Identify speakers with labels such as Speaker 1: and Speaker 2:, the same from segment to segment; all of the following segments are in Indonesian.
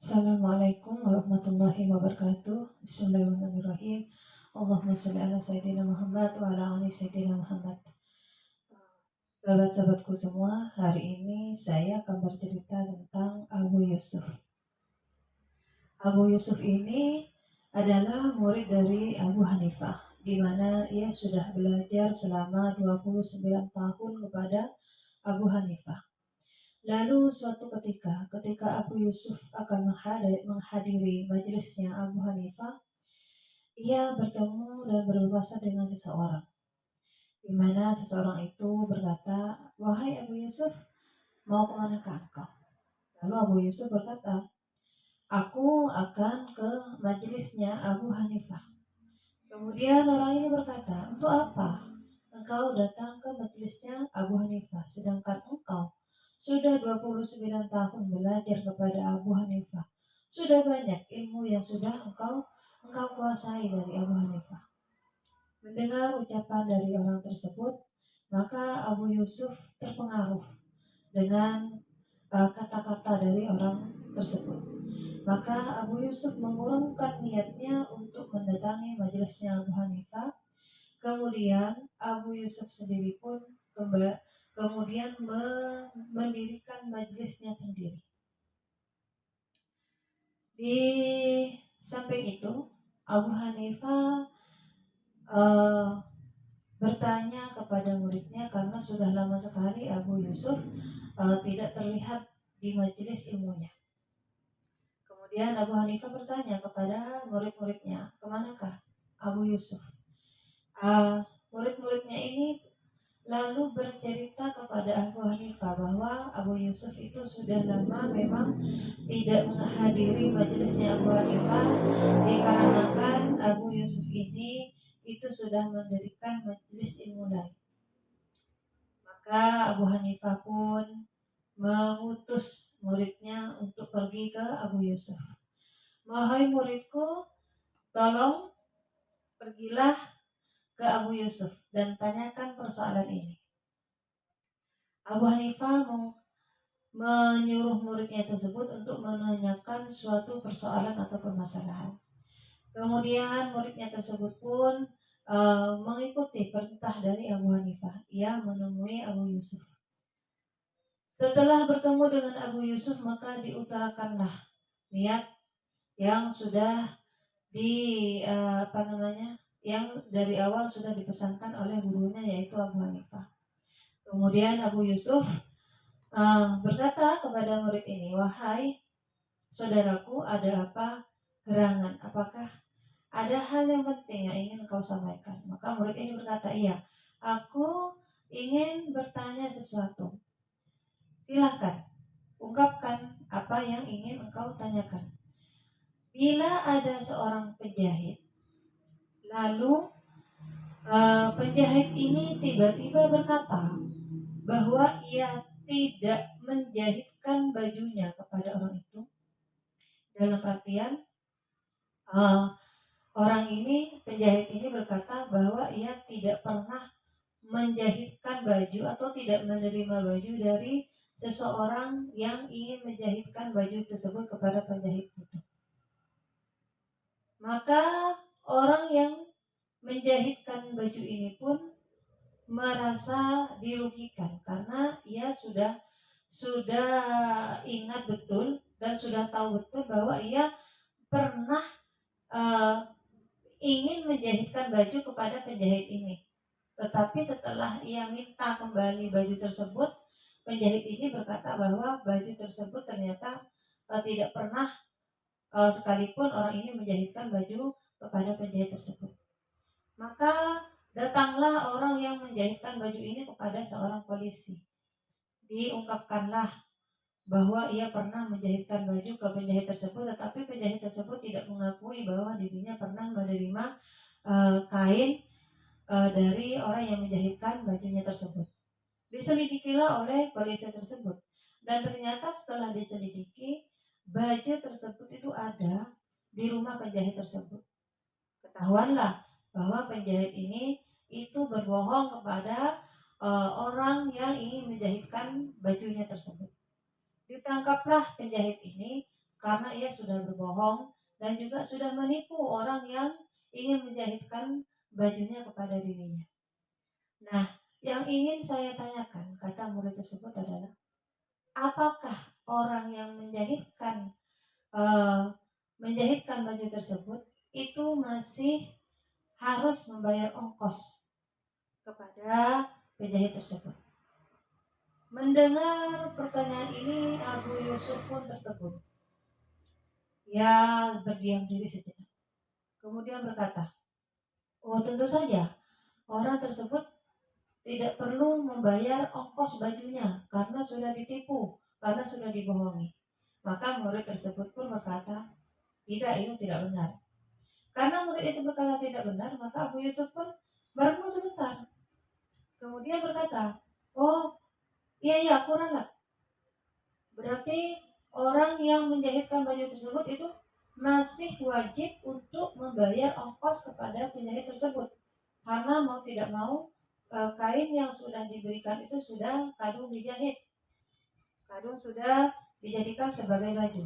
Speaker 1: Assalamualaikum warahmatullahi wabarakatuh. Bismillahirrahmanirrahim. Allahumma sholli ala sayyidina Muhammad wa ala ali sayyidina Muhammad. Sahabat-sahabatku semua, hari ini saya akan bercerita tentang Abu Yusuf. Abu Yusuf ini adalah murid dari Abu Hanifah, di mana ia sudah belajar selama 29 tahun kepada Abu Hanifah. Lalu suatu ketika Abu Yusuf akan menghadiri majelisnya Abu Hanifah, ia bertemu dan berbahasa dengan seseorang, di mana seseorang itu berkata, "Wahai Abu Yusuf, mau kemana engkau?" Lalu Abu Yusuf berkata, "Aku akan ke majelisnya Abu Hanifah." Kemudian orang ini berkata, "Untuk apa engkau datang ke majelisnya Abu Hanifah, sedangkan engkau sudah 29 tahun belajar kepada Abu Hanifah. Sudah banyak ilmu yang sudah engkau kuasai dari Abu Hanifah." Mendengar ucapan dari orang tersebut, maka Abu Yusuf terpengaruh dengan kata-kata dari orang tersebut. Maka Abu Yusuf mengurungkan niatnya untuk mendatangi majelisnya Abu Hanifah. Kemudian Abu Yusuf sendiri pun kemudian mendirikan majelisnya sendiri. Di samping itu, Abu Hanifah bertanya kepada muridnya karena sudah lama sekali Abu Yusuf tidak terlihat di majelis ilmunya. Kemudian Abu Hanifah bertanya kepada murid-muridnya, "Kemanakah Abu Yusuf?" Murid-muridnya ini lalu bercerita kepada Abu Hanifah bahwa Abu Yusuf itu sudah lama memang tidak menghadiri majelisnya Abu Hanifah, dikarenakan Abu Yusuf ini itu sudah mendirikan majelis ilmu lain. Maka Abu Hanifah pun mengutus muridnya untuk pergi ke Abu Yusuf. "Wahai muridku, tolong pergilah ke Abu Yusuf dan tanyakan persoalan ini." Abu Hanifah menyuruh muridnya tersebut untuk menanyakan suatu persoalan atau permasalahan. Kemudian muridnya tersebut pun mengikuti perintah dari Abu Hanifah. Ia menemui Abu Yusuf. Setelah bertemu dengan Abu Yusuf, maka diutarakanlah niat yang sudah yang dari awal sudah dipesankan oleh gurunya, yaitu Abu Hanifah. Kemudian Abu Yusuf berkata kepada murid ini, "Wahai saudaraku, ada apa gerangan? Apakah ada hal yang penting yang ingin kau sampaikan?" Maka murid ini berkata, "Iya, aku ingin bertanya sesuatu. Silakan, ungkapkan apa yang ingin engkau tanyakan." Bila ada seorang penjahit, lalu penjahit ini tiba-tiba berkata bahwa ia tidak menjahitkan bajunya kepada orang itu, dalam artian orang ini, penjahit ini berkata bahwa ia tidak pernah menjahitkan baju atau tidak menerima baju dari seseorang yang ingin menjahitkan baju tersebut kepada penjahit itu. Maka orang yang menjahitkan baju ini pun merasa dirugikan karena ia sudah ingat betul dan sudah tahu betul bahwa ia pernah ingin menjahitkan baju kepada penjahit ini. Tetapi setelah ia minta kembali baju tersebut, penjahit ini berkata bahwa baju tersebut ternyata tidak pernah sekalipun orang ini menjahitkan baju kepada penjahit tersebut. Maka datanglah orang yang menjahitkan baju ini kepada seorang polisi. Diungkapkanlah bahwa ia pernah menjahitkan baju ke penjahit tersebut, tetapi penjahit tersebut tidak mengakui bahwa dirinya pernah menerima kain dari orang yang menjahitkan bajunya tersebut. Diselidikilah oleh polisi tersebut, dan ternyata setelah diselidiki, baju tersebut itu ada di rumah penjahit tersebut. Ketahuanlah bahwa penjahit ini itu berbohong kepada orang yang ingin menjahitkan bajunya tersebut. Ditangkaplah penjahit ini karena ia sudah berbohong dan juga sudah menipu orang yang ingin menjahitkan bajunya kepada dirinya. Nah, yang ingin saya tanyakan, kata murid tersebut adalah, apakah orang yang eh, menjahitkan baju tersebut itu masih harus membayar ongkos kepada penjahit tersebut? Mendengar pertanyaan ini, Abu Yusuf pun tertegun. Ia berdiam diri sejenak. Kemudian berkata, oh tentu saja, orang tersebut tidak perlu membayar ongkos bajunya karena sudah ditipu, karena sudah dibohongi. Maka murid tersebut pun berkata, tidak, itu tidak benar. Karena murid itu berkata tidak benar, maka Abu Yusuf pun merenung sebentar. Kemudian berkata, oh iya aku ralat. Berarti orang yang menjahitkan baju tersebut itu masih wajib untuk membayar ongkos kepada penjahit tersebut. Karena mau tidak mau kain yang sudah diberikan itu sudah kadung dijahit. Kadung sudah dijadikan sebagai baju.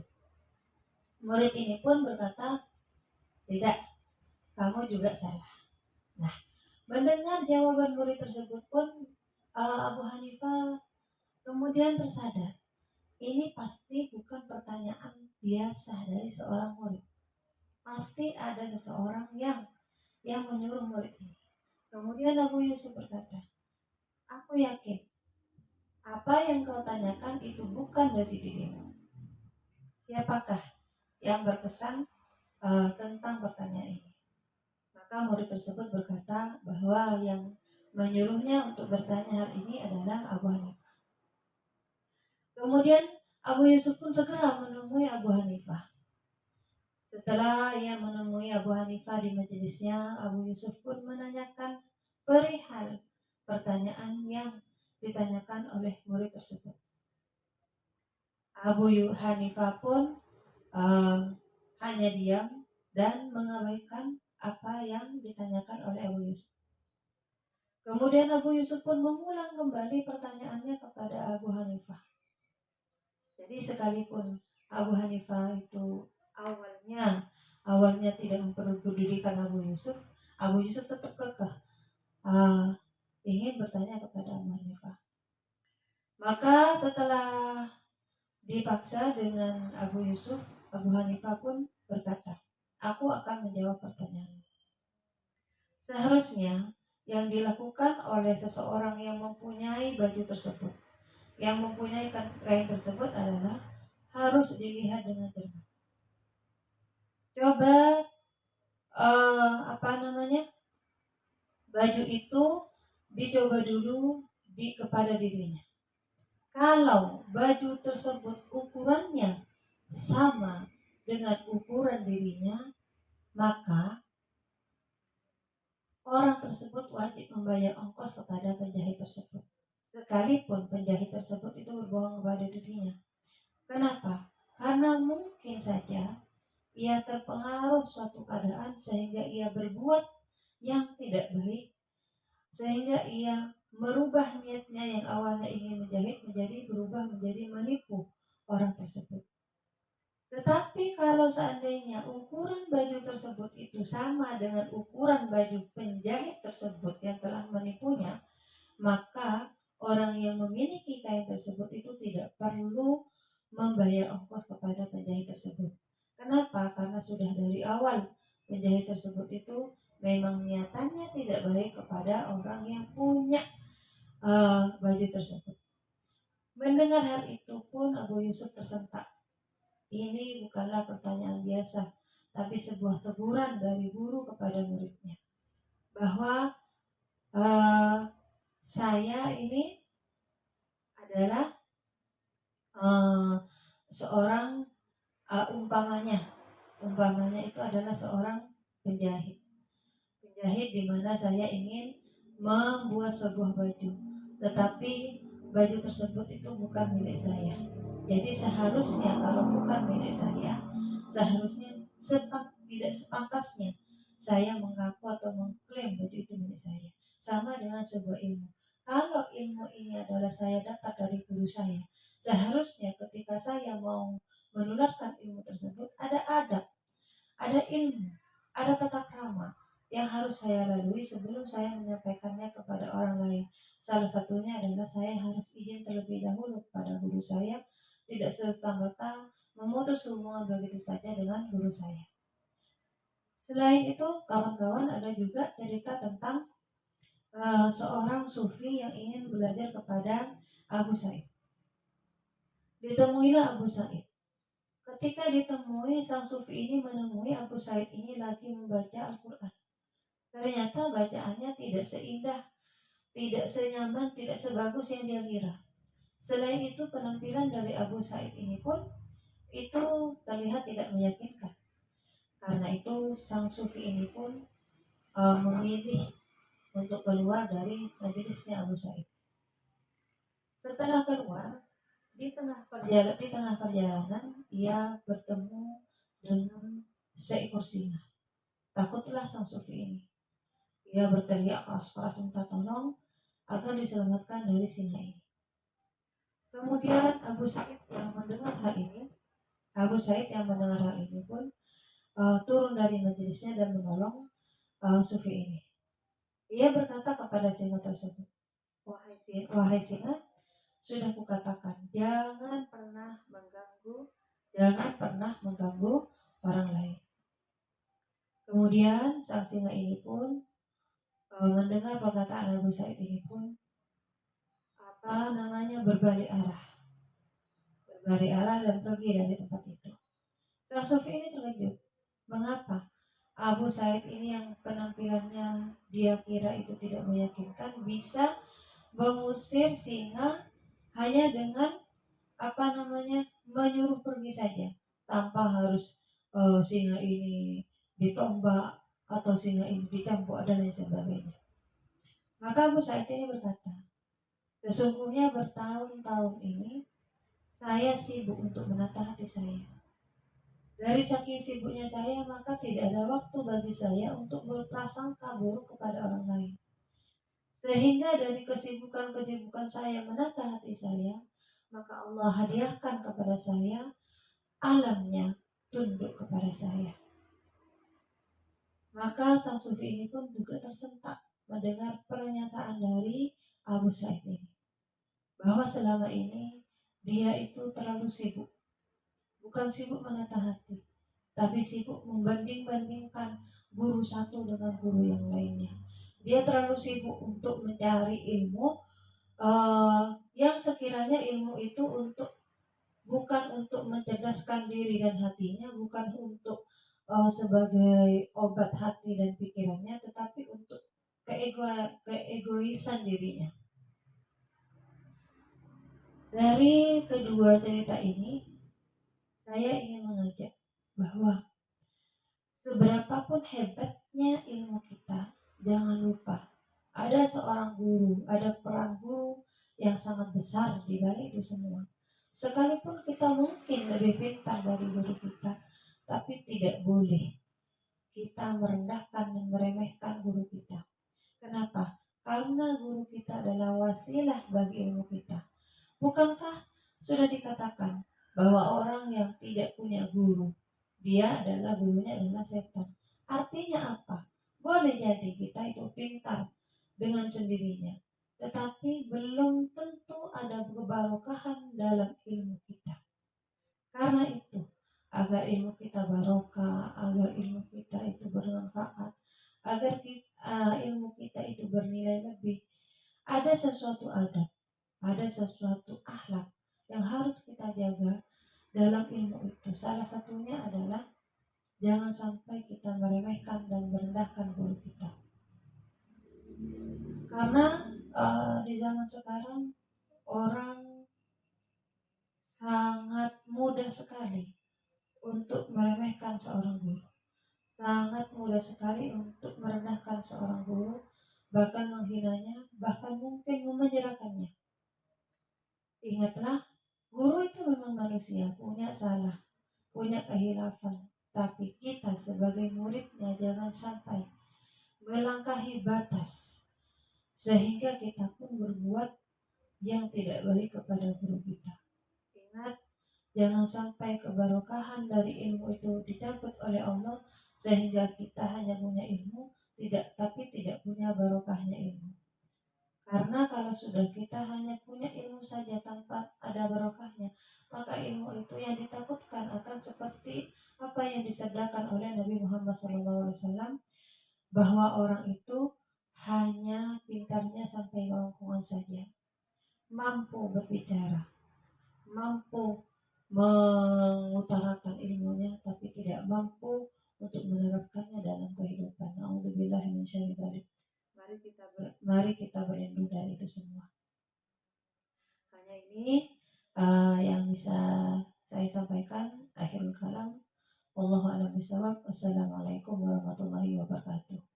Speaker 1: Murid ini pun berkata, tidak, kamu juga salah. Nah, mendengar jawaban murid tersebut pun Abu Hanifah kemudian tersadar, ini pasti bukan pertanyaan biasa dari seorang murid. Pasti ada seseorang yang menyuruh murid ini. Kemudian Abu Yusuf berkata, aku yakin apa yang kau tanyakan itu bukan dari dirimu. Siapakah yang berpesan tentang pertanyaan ini? Maka murid tersebut berkata bahwa yang menyuruhnya untuk bertanya hal ini adalah Abu Hanifah. Kemudian Abu Yusuf pun segera menemui Abu Hanifah. Setelah ia menemui Abu Hanifah di majelisnya, Abu Yusuf pun menanyakan perihal pertanyaan yang ditanyakan oleh murid tersebut. Abu Hanifah pun hanya diam dan mengabaikan apa yang ditanyakan oleh Abu Yusuf. Kemudian Abu Yusuf pun mengulang kembali pertanyaannya kepada Abu Hanifah. Jadi sekalipun Abu Hanifah itu awalnya tidak memperdulikan Abu Yusuf tetap kekeh ingin bertanya kepada Abu Hanifah. Maka setelah dipaksa dengan Abu Yusuf, Abu Hanifah pun berkata, aku akan menjawab pertanyaan. Seharusnya yang dilakukan oleh seseorang yang mempunyai baju tersebut, yang mempunyai kain tersebut adalah harus dilihat dengan cermat. Coba baju itu dicoba dulu kepada dirinya. Kalau baju tersebut ukurannya sama dengan ukuran dirinya, maka orang tersebut wajib membayar ongkos kepada penjahit tersebut. Sekalipun penjahit tersebut itu berbohong kepada dirinya. Kenapa? Karena mungkin saja ia terpengaruh suatu keadaan sehingga ia berbuat yang tidak baik, sehingga ia merubah niatnya yang awalnya ingin menjahit berubah menjadi menipu orang tersebut. Tetapi kalau seandainya ukuran baju tersebut itu sama dengan ukuran baju penjahit tersebut yang telah menipunya, maka orang yang memiliki kain tersebut itu tidak perlu membayar ongkos kepada penjahit tersebut. Kenapa? Karena sudah dari awal penjahit tersebut itu memang niatannya tidak baik kepada orang yang punya baju tersebut. Mendengar hal itu pun Abu Yusuf tersentak. Ini bukanlah pertanyaan biasa, tapi sebuah teguran dari guru kepada muridnya. Bahwa saya ini adalah seorang umpamanya itu adalah seorang penjahit di mana saya ingin membuat sebuah baju, tetapi baju tersebut itu bukan milik saya. Jadi seharusnya kalau bukan milik saya, seharusnya tidak sepantasnya saya mengaku atau mengklaim baju itu milik saya. Sama dengan sebuah ilmu. Kalau ilmu ini adalah saya dapat dari guru saya, seharusnya ketika saya mau menularkan ilmu tersebut ada adab, ada ilmu, ada tata krama yang harus saya lalui sebelum saya menyampaikannya kepada orang lain. Salah satunya adalah saya harus izin terlebih dahulu kepada guru saya, tidak serta-merta memutus hubungan begitu saja dengan guru saya. Selain itu, kawan-kawan, ada juga cerita tentang seorang sufi yang ingin belajar kepada Abu Said. Ditemuilah Abu Said. Ketika ditemui, sang sufi ini menemui Abu Said ini lagi membaca Al-Quran. Ternyata bacaannya tidak seindah, tidak senyaman, tidak sebagus yang dia kira. Selain itu, penampilan dari Abu Said ini pun itu terlihat tidak meyakinkan. Karena itu, sang sufi ini pun memilih untuk keluar dari majelisnya Abu Said. Setelah keluar, di tengah perjalanan ia bertemu dengan seekor singa. Takutlah sang sufi ini. Ia berteriak keras-keras minta tolong agar diselamatkan dari singa ini. Kemudian Abu Said yang mendengar hal ini pun turun dari majelisnya dan menolong sufi ini. Ia berkata kepada singa tersebut, wahai singa, sudah kukatakan, jangan pernah mengganggu orang lain. Kemudian sang singa ini pun mendengar perkataan Abu Said ini pun berbalik arah dan pergi dari tempat itu. Sang sufi ini terkejut. Mengapa Abu Said ini yang penampilannya dia kira itu tidak meyakinkan bisa mengusir singa hanya dengan menyuruh pergi saja tanpa harus singa ini ditombak atau singa ini dicambuk dan lain sebagainya. Maka Abu Said ini berkata, sesungguhnya bertahun-tahun ini saya sibuk untuk menata hati saya. Dari saking sibuknya saya, maka tidak ada waktu bagi saya untuk berprasangka buruk kepada orang lain. Sehingga dari kesibukan-kesibukan saya menata hati saya, maka Allah hadiahkan kepada saya alamnya tunduk kepada saya. Maka sang sufi ini pun juga tersentak mendengar pernyataan dari Abu Said ini, bahwa selama ini dia itu terlalu sibuk, bukan sibuk menata hati, tapi sibuk membanding-bandingkan guru satu dengan guru yang lainnya. Dia terlalu sibuk untuk mencari ilmu yang sekiranya ilmu itu bukan untuk mencerdaskan diri dan hatinya, bukan untuk sebagai obat hati dan pikirannya, tetapi untuk keegoisan dirinya. Dari kedua cerita ini, saya ingin mengajak bahwa seberapapun hebatnya ilmu kita, jangan lupa ada seorang guru, ada peran guru yang sangat besar di balik itu semua. Sekalipun kita mungkin lebih pintar dari guru kita, tapi tidak boleh kita merendahkan dan meremehkan guru kita. Kenapa? Karena guru kita adalah wasilah bagi ilmu kita. Bukankah sudah dikatakan bahwa orang yang tidak punya guru, gurunya adalah setan. Artinya apa? Boleh jadi kita itu pintar dengan sendirinya, tetapi belum tentu ada kebarokahan dalam ilmu kita. Karena itu, agar ilmu kita barokah, agar ilmu kita itu bermanfaat, agar ilmu kita itu bernilai lebih, ada sesuatu adab, ada sesuatu akhlak yang harus kita jaga dalam ilmu itu. Salah satunya adalah jangan sampai kita meremehkan dan merendahkan guru kita. Karena di zaman sekarang orang sangat mudah sekali untuk meremehkan seorang guru, sangat mudah sekali untuk merendahkan seorang guru, bahkan menghinanya, bahkan mungkin memenjarakannya. Ingatlah, guru itu memang manusia, punya salah, punya kehilafan, tapi kita sebagai muridnya jangan sampai melangkahi batas sehingga kita pun berbuat yang tidak baik kepada guru kita. Ingat, Jangan sampai keberkahan dari ilmu itu dicabut oleh Allah sehingga kita hanya punya ilmu tapi tidak punya barokahnya ilmu. Karena kalau sudah kita hanya punya ilmu saja tanpa ada barokahnya, maka ilmu itu yang ditakutkan akan seperti apa yang disabdakan oleh Nabi Muhammad SAW, bahwa orang itu hanya pintarnya sampai kerongkongan saja, mampu berbicara, mampu mengutarakan ilmunya, tapi tidak mampu untuk menerapkannya dalam kehidupan. Nauzubillah min syarri dzalik. Mari kita berlindung dari itu semua. Hanya ini yang bisa saya sampaikan. Akhirul kalam. Wallahu a'lam bishawab. Wassalamualaikum warahmatullahi wabarakatuh.